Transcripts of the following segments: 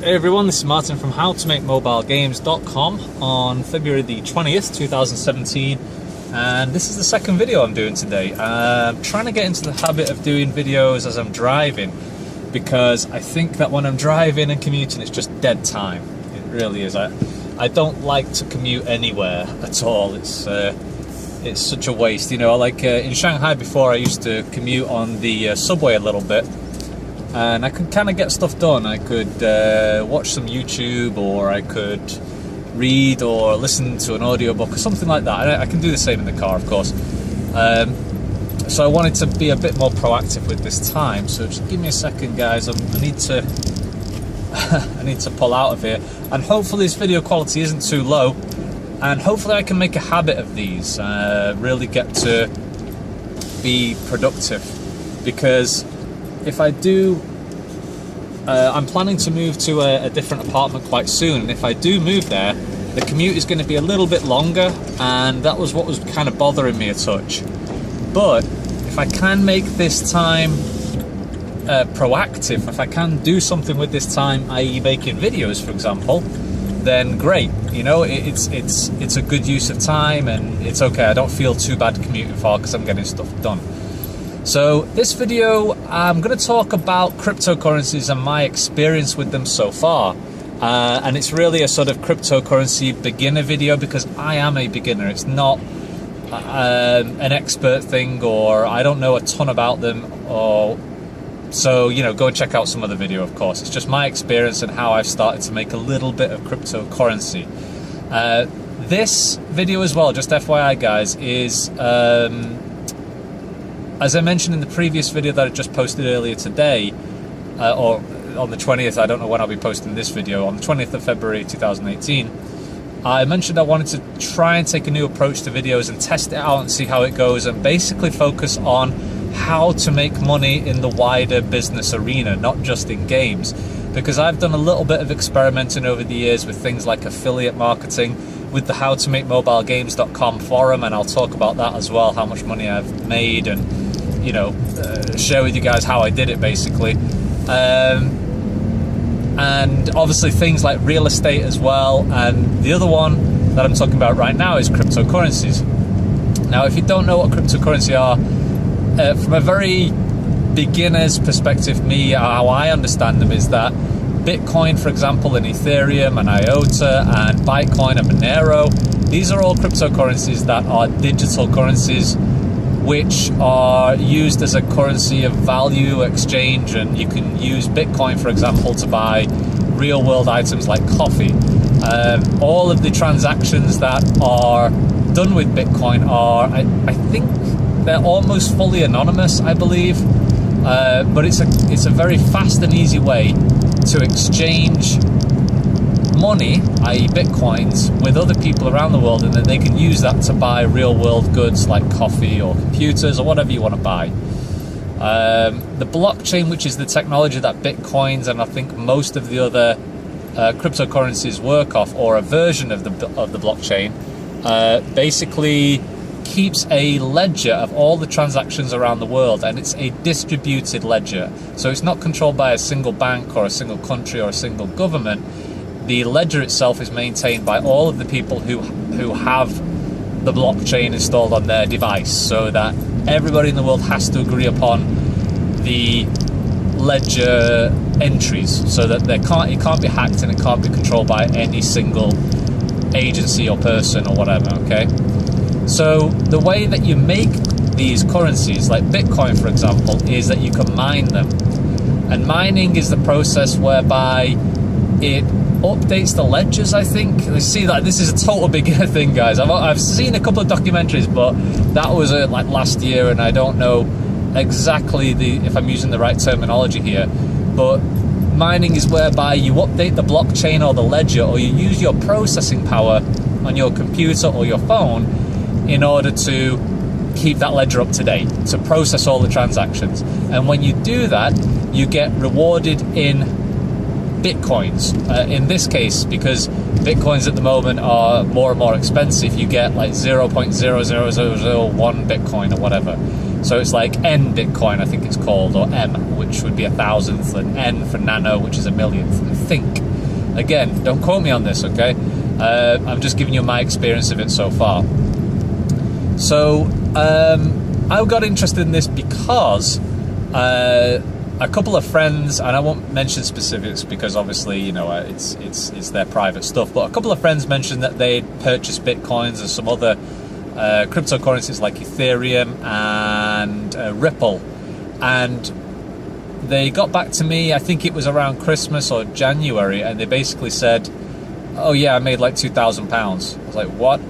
Hey everyone, this is Martin from howtomakemobilegames.com on February the 20th, 2017, and this is the second video I'm doing today. I'm trying to get into the habit of doing videos as I'm driving, because I think that when I'm driving and commuting it's just dead time. It really is. I don't like to commute anywhere at all. It's such a waste. You know, like in Shanghai before, I used to commute on the subway a little bit, and I could kind of get stuff done. I could watch some YouTube, or I could read or listen to an audiobook or something like that. I can do the same in the car, of course. So I wanted to be a bit more proactive with this time. So just give me a second, guys. I need to I need to pull out of here, and hopefully this video quality isn't too low, and hopefully I can make a habit of these. Really get to be productive, because if I do, I'm planning to move to a different apartment quite soon, and if I do move there, the commute is going to be a little bit longer, and that was what was kind of bothering me a touch. But if I can make this time proactive, if I can do something with this time, i.e. making videos, for example, then great. You know, it's a good use of time, and it's okay. I don't feel too bad commuting far because I'm getting stuff done. So this video, I'm going to talk about cryptocurrencies and my experience with them so far. And it's really a sort of cryptocurrency beginner video, because I am a beginner. It's not an expert thing, or I don't know a ton about them. So, you know, go and check out some other video, of course. It's just my experience and how I've started to make a little bit of cryptocurrency. This video as well, just FYI guys, is... as I mentioned in the previous video that I just posted earlier today, or on the 20th, I don't know when I'll be posting this video, on the 20th of February 2018, I mentioned I wanted to try and take a new approach to videos and test it out and see how it goes, and basically focus on how to make money in the wider business arena, not just in games. Because I've done a little bit of experimenting over the years with things like affiliate marketing, with the howtomakemobilegames.com forum, and I'll talk about that as well, how much money I've made, and you know, share with you guys how I did it basically. And obviously things like real estate as well, and the other one that I'm talking about right now is cryptocurrencies. Now, if you don't know what cryptocurrency are, from a very beginner's perspective, how I understand them is that Bitcoin, for example, and Ethereum and IOTA and Bytecoin and Monero, these are all cryptocurrencies that are digital currencies, which are used as a currency of value exchange. And you can use Bitcoin, for example, to buy real world items like coffee. All of the transactions that are done with Bitcoin are, I think they're almost fully anonymous, I believe. But it's a very fast and easy way to exchange money, i.e. bitcoins, with other people around the world, and then they can use that to buy real world goods like coffee or computers or whatever you want to buy. The blockchain, which is the technology that bitcoins and I think most of the other cryptocurrencies work off, or a version of the blockchain, basically keeps a ledger of all the transactions around the world, and it's a distributed ledger. So it's not controlled by a single bank or a single country or a single government. The ledger itself is maintained by all of the people who have the blockchain installed on their device, so that everybody in the world has to agree upon the ledger entries, so that it can't be hacked, and it can't be controlled by any single agency or person or whatever, okay? So the way that you make these currencies, like Bitcoin for example, is that you can mine them. And mining is the process whereby it updates the ledgers, I think. You see that this is a total beginner thing, guys. I've seen a couple of documentaries, but that was like last year, and I don't know exactly if I'm using the right terminology here. But mining is whereby you update the blockchain or the ledger, or you use your processing power on your computer or your phone in order to keep that ledger up to date, to process all the transactions. And when you do that, you get rewarded in bitcoins. In this case, because bitcoins at the moment are more and more expensive, you get like 0.00001 bitcoin or whatever. So it's like N Bitcoin, I think it's called, or M, which would be 1,000th, and N for nano, which is 1,000,000th, I think. Again, don't quote me on this, okay? I'm just giving you my experience of it so far. So I got interested in this because a couple of friends, and I won't mention specifics because obviously, you know, it's their private stuff, but a couple of friends mentioned that they'd purchased Bitcoins and some other cryptocurrencies like Ethereum and Ripple, and they got back to me, I think it was around Christmas or January, and they basically said, oh yeah, I made like £2,000. I was like, what?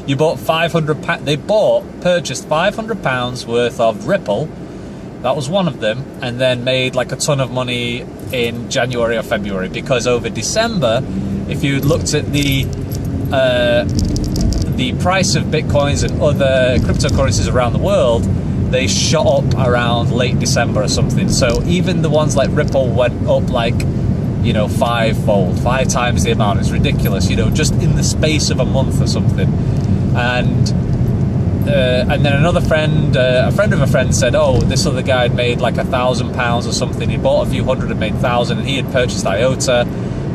You bought £500, they purchased £500 worth of Ripple, that was one of them, and then made like a ton of money in January or February, because over December, if you looked at the price of Bitcoins and other cryptocurrencies around the world, they shot up around late December or something. So even the ones like Ripple went up like, you know, 5-fold, 5 times the amount. It's ridiculous, you know, just in the space of a month or something. And then another friend, a friend of a friend said, oh, this other guy had made like £1,000 or something. He bought a few hundred and made 1,000, and he had purchased IOTA.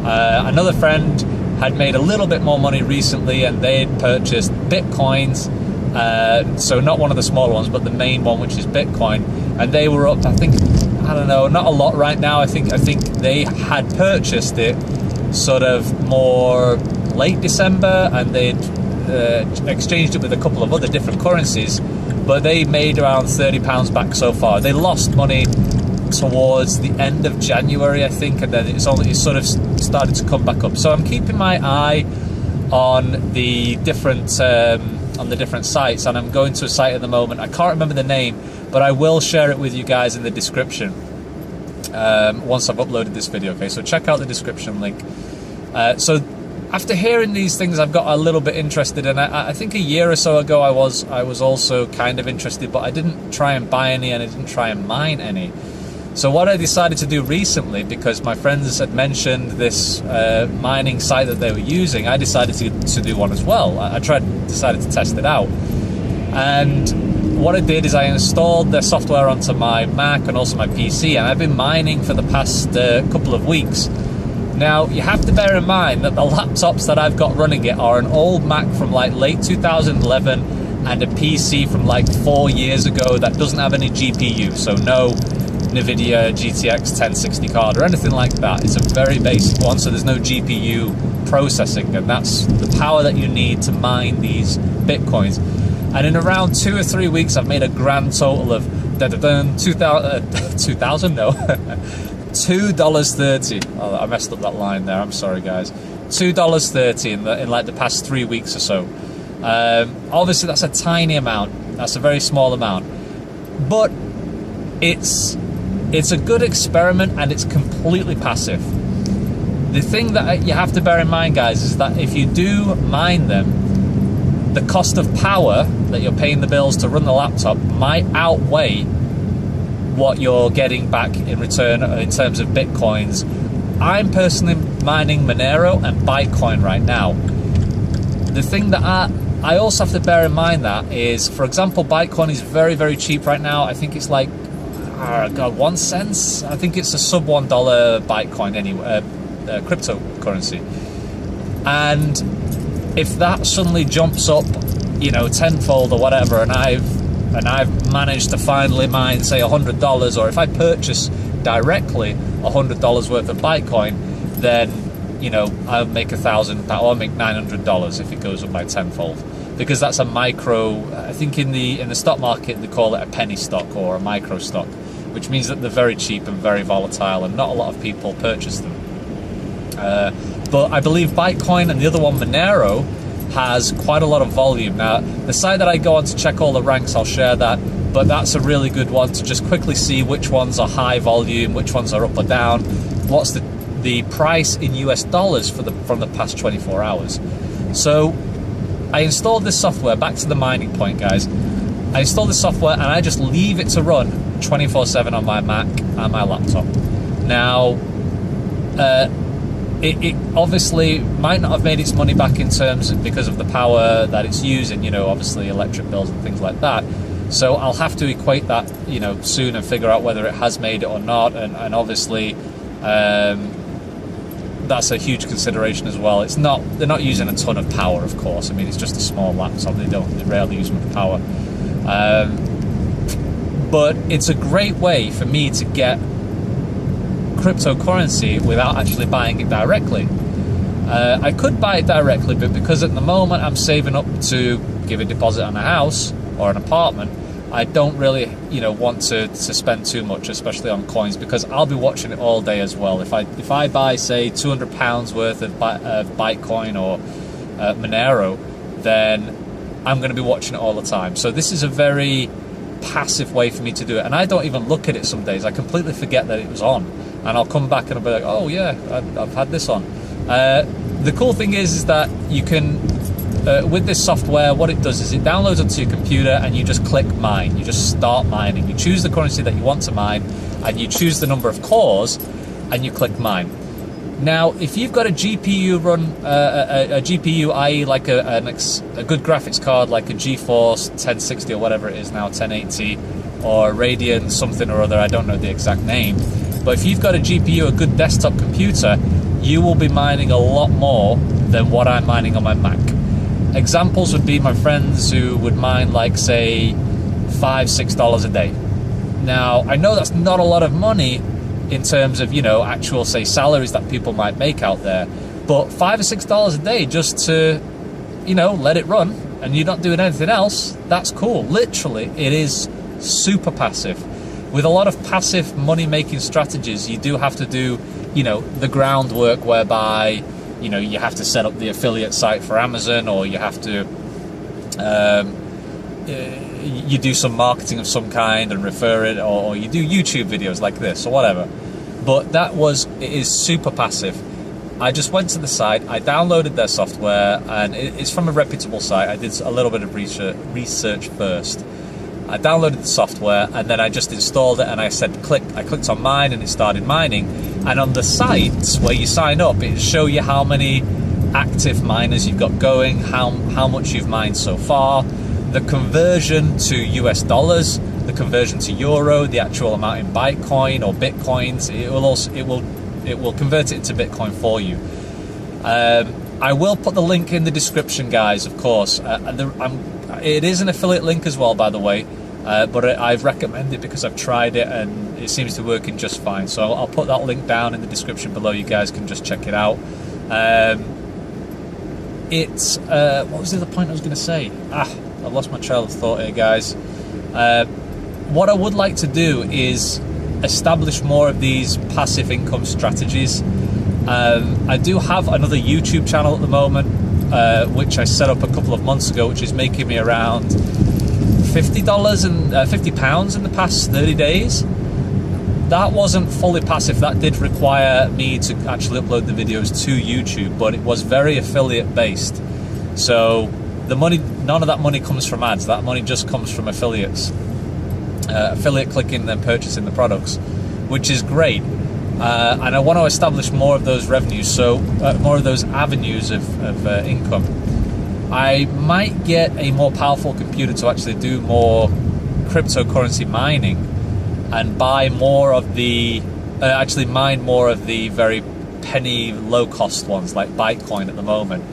Another friend had made a little bit more money recently, and they had purchased Bitcoins. So not one of the smaller ones, but the main one, which is Bitcoin. And they were up, I think, I don't know, not a lot right now. I think they had purchased it sort of more late December, and they'd exchanged it with a couple of other different currencies, but they made around £30 back so far. They lost money towards the end of January, I think, and then it sort of started to come back up. So I'm keeping my eye on the different sites, and I'm going to a site at the moment. I can't remember the name, but I will share it with you guys in the description once I've uploaded this video. Okay, so check out the description link. So after hearing these things, I've got a little bit interested, and I think a year or so ago I was also kind of interested, but I didn't try and buy any, and I didn't try and mine any. So what I decided to do recently, because my friends had mentioned this mining site that they were using, I decided to do one as well. I decided to test it out. And what I did is I installed their software onto my Mac and also my PC, and I've been mining for the past couple of weeks. Now, you have to bear in mind that the laptops that I've got running it are an old Mac from like late 2011 and a PC from like 4 years ago that doesn't have any GPU, so no NVIDIA GTX 1060 card or anything like that. It's a very basic one, so there's no GPU processing, and that's the power that you need to mine these Bitcoins. And in around 2 or 3 weeks, I've made a grand total of $2.30. Oh, I messed up that line there. I'm sorry, guys. $2.30 in like the past 3 weeks or so. Obviously, that's a tiny amount. That's a very small amount, but it's a good experiment, and it's completely passive. The thing that you have to bear in mind, guys, is that if you do mine them, the cost of power that you're paying the bills to run the laptop might outweigh what you're getting back in return in terms of Bitcoins. I'm personally mining Monero and Bytecoin right now. The thing that I also have to bear in mind that is, for example, Bytecoin is very, very cheap right now. I think it's like, 1 cent. I think it's a sub $1 Bytecoin anyway, cryptocurrency. And if that suddenly jumps up, you know, tenfold or whatever, and I've managed to finally mine, say, $100, or if I purchase directly $100 worth of Bytecoin, then, you know, I'll make $1,000, or I'll make $900 if it goes up by tenfold, because that's a micro. I think in the stock market they call it a penny stock or a micro stock, which means that they're very cheap and very volatile, and not a lot of people purchase them. But I believe Bytecoin and the other one, Monero, has quite a lot of volume. Now, the site that I go on to check all the ranks, I'll share that, but that's a really good one to just quickly see which ones are high volume, which ones are up or down, what's the price in US dollars from the past 24 hours. So I installed this software, back to the mining point, guys. I installed this software and I just leave it to run 24/7 on my Mac and my laptop. Now, it obviously might not have made its money back in terms of, because of the power that it's using, you know, obviously electric bills and things like that. So I'll have to equate that, you know, soon and figure out whether it has made it or not. And obviously, that's a huge consideration as well. They're not using a ton of power, of course. I mean, it's just a small laptop. They rarely use much power. But it's a great way for me to get cryptocurrency without actually buying it directly. I could buy it directly, but because at the moment I'm saving up to give a deposit on a house or an apartment, I don't really, you know, want to spend too much, especially on coins, because I'll be watching it all day as well. If I buy, say, £200 worth of Bytecoin or Monero, then I'm going to be watching it all the time. So this is a very passive way for me to do it, and I don't even look at it some days. I completely forget that it was on, and I'll come back and I'll be like, oh yeah, I've had this on. The cool thing is that you can, with this software, what it does is it downloads onto your computer and you just click mine. You just start mining. You choose the currency that you want to mine and you choose the number of cores and you click mine. Now, if you've got a GPU a GPU, i.e. like a good graphics card, like a GeForce 1060 or whatever it is now, 1080, or Radeon something or other, I don't know the exact name, but if you've got a GPU, a good desktop computer, you will be mining a lot more than what I'm mining on my Mac. Examples would be my friends who would mine, like, say, $5-6 a day. Now, I know that's not a lot of money in terms of, you know, actual, say, salaries that people might make out there, but $5 or $6 a day just to, you know, let it run and you're not doing anything else, that's cool. Literally, it is super passive. With a lot of passive money-making strategies, you do have to do, you know, the groundwork whereby, you know, you have to set up the affiliate site for Amazon, or you have to you do some marketing of some kind and refer it, or you do YouTube videos like this or whatever. But it is super passive. I just went to the site, I downloaded their software, and it's from a reputable site. I did a little bit of research first. I downloaded the software and then I just installed it, and I said click. I clicked on mine and it started mining. And on the sites where you sign up, it'll show you how many active miners you've got going, how much you've mined so far, the conversion to US dollars, the conversion to euro, the actual amount in Bytecoin or Bitcoins. It will convert it into Bitcoin for you. I will put the link in the description, guys, of course. It is an affiliate link as well, by the way, but I've recommended it because I've tried it and it seems to work in just fine. So I'll put that link down in the description below. You guys can just check it out. What was the other point I was going to say? I've lost my trail of thought here, guys. What I would like to do is establish more of these passive income strategies. I do have another YouTube channel at the moment, which I set up a couple of months ago, which is making me around $50 and £50 in the past 30 days. That wasn't fully passive. That did require me to actually upload the videos to YouTube, but it was very affiliate based. So the money, none of that money comes from ads. That money just comes from affiliates, affiliate clicking and then purchasing the products, which is great. And I want to establish more of those revenues, so more of those avenues of income. I might get a more powerful computer to actually do more cryptocurrency mining and buy more of the, actually mine more of the very penny low cost ones like Bytecoin at the moment.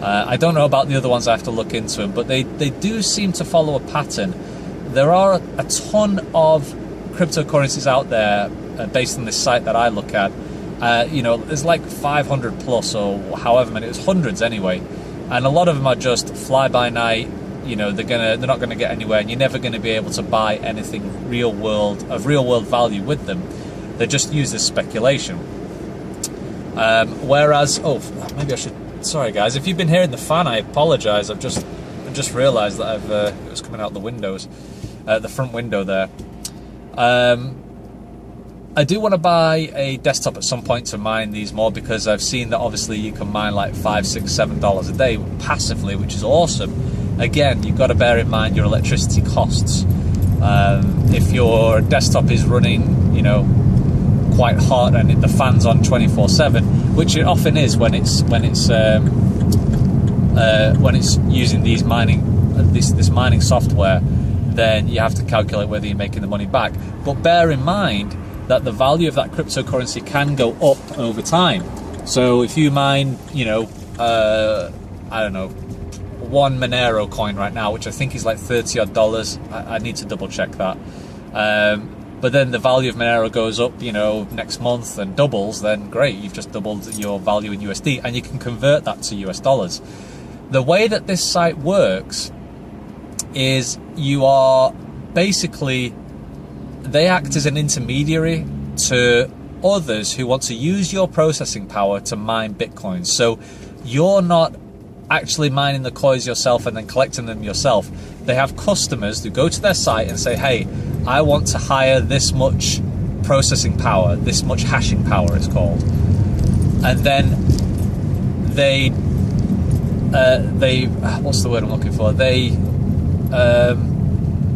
I don't know about the other ones, I have to look into them, but they do seem to follow a pattern. There are a ton of cryptocurrencies out there based on this site that I look at. You know, there's like 500 plus or however many, it's hundreds anyway, and a lot of them are just fly by night. You know, they're not gonna get anywhere, and you're never gonna be able to buy anything of real world value with them. They're just used as speculation. Whereas, maybe I should. Sorry guys, if you've been hearing the fan, I apologise. I've just realised that it was coming out the windows, the front window there. I do want to buy a desktop at some point to mine these more, because I've seen that obviously you can mine like $5, $6, $7 a day passively, which is awesome. Again, you've got to bear in mind your electricity costs. If your desktop is running, you know, quite hot and the fan's on 24/7, which it often is when it's using these mining this mining software, then you have to calculate whether you're making the money back. But bear in mind that the value of that cryptocurrency can go up over time. So if you mine, you know, I don't know, one Monero coin right now, which I think is like $30 odd. I need to double check that. But then the value of Monero goes up, you know, next month and doubles, then great, you've just doubled your value in USD, and you can convert that to US dollars. The way that this site works is you are basically, they act as an intermediary to others who want to use your processing power to mine Bitcoins. So you're not actually mining the coins yourself and then collecting them yourself. They have customers who go to their site and say, hey, I want to hire this much processing power, this much hashing power it's called. And then they what's the word I'm looking for? They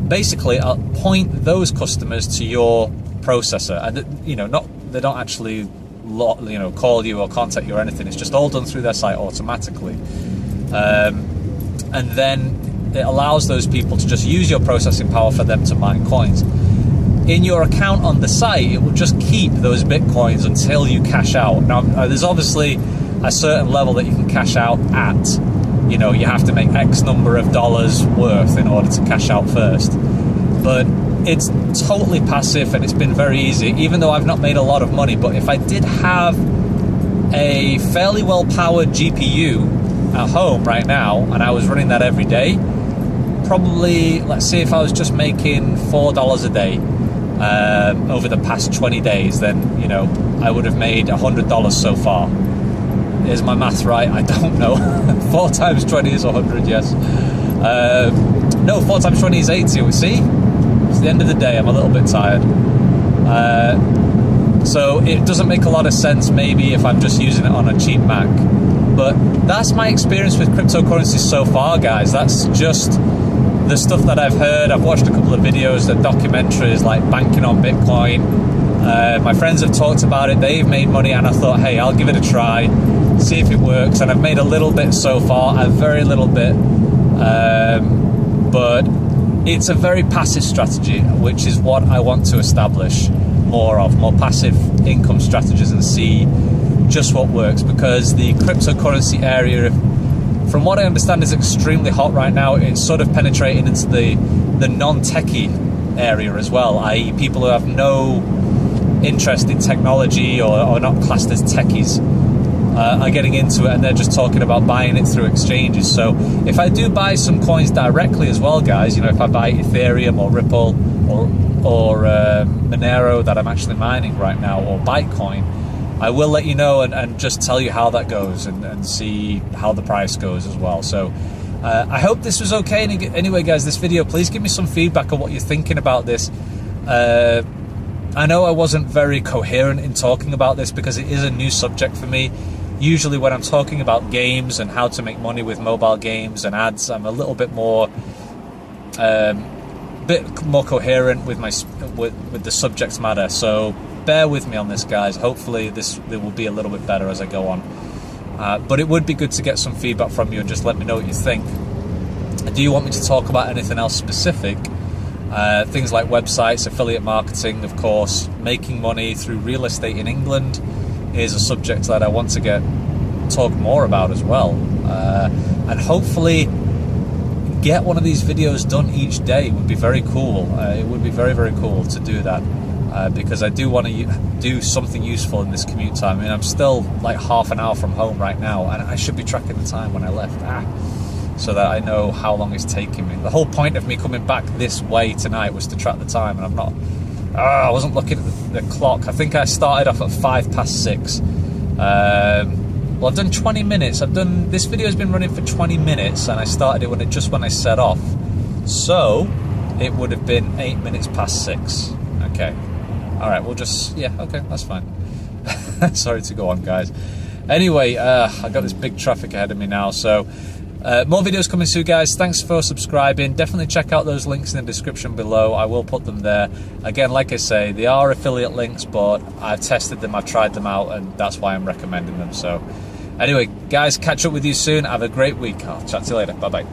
basically point those customers to your processor, and you know, they don't actually, you know, call you or contact you or anything. It's just all done through their site automatically, and then it allows those people to just use your processing power for them to mine coins. In your account on the site, it will just keep those Bitcoins until you cash out. Now, there's obviously a certain level that you can cash out at. You know, you have to make X number of dollars worth in order to cash out first. But it's totally passive and it's been very easy, even though I've not made a lot of money. But if I did have a fairly well-powered GPU at home right now, and I was running that every day, probably, let's say if I was just making $4 a day over the past 20 days, then, you know, I would have made $100 so far. Is my math right? I don't know. 4 times 20 is 100, yes. No, 4 times 20 is 80, we see? It's the end of the day, I'm a little bit tired. So it doesn't make a lot of sense maybe if I'm just using it on a cheap Mac. But that's my experience with cryptocurrencies so far, guys. That's just the stuff that I've heard. I've watched a couple of videos, the documentaries like Banking on Bitcoin. My friends have talked about it, they've made money, and I thought, hey, I'll give it a try, see if it works. And I've made a little bit so far, a very little bit, but it's a very passive strategy, which is what I want to establish more of, more passive income strategies, and see just what works, because the cryptocurrency area, from what I understand, is extremely hot right now. It's sort of penetrating into the non-techie area as well, i.e. people who have no interest in technology or not classed as techies are getting into it, and they're just talking about buying it through exchanges. So if I do buy some coins directly as well, guys, you know, if I buy Ethereum or Ripple or Monero that I'm actually mining right now, or Bytecoin, I will let you know and just tell you how that goes, and see how the price goes as well. So I hope this was okay. Anyway, guys, this video, please give me some feedback on what you're thinking about this. I know I wasn't very coherent in talking about this because it is a new subject for me. Usually when I'm talking about games and how to make money with mobile games and ads, I'm a little bit more coherent with the subject matter. So bear with me on this, guys. Hopefully there will be a little bit better as I go on. But it would be good to get some feedback from you and just let me know what you think. Do you want me to talk about anything else specific? Things like websites, affiliate marketing, of course. Making money through real estate in England is a subject that I want to talk more about as well. And hopefully get one of these videos done each day would be very cool. It would be very, very cool to do that. Because I do want to do something useful in this commute time. I mean, I'm still like half an hour from home right now, and I should be tracking the time when I left, so that I know how long it's taking me. The whole point of me coming back this way tonight was to track the time, and I'm not. I wasn't looking at the clock. I think I started off at 6:05. Well, I've done 20 minutes. This video has been running for 20 minutes, and I started it when I set off. So it would have been 6:08. Okay. All right, we'll just, yeah, okay, that's fine. Sorry to go on, guys. Anyway, I got this big traffic ahead of me now, so more videos coming soon, guys. Thanks for subscribing. Definitely check out those links in the description below. I will put them there. Again, like I say, they are affiliate links, but I've tested them, I've tried them out, and that's why I'm recommending them. So anyway, guys, catch up with you soon. Have a great week. I'll chat to you later. Bye-bye.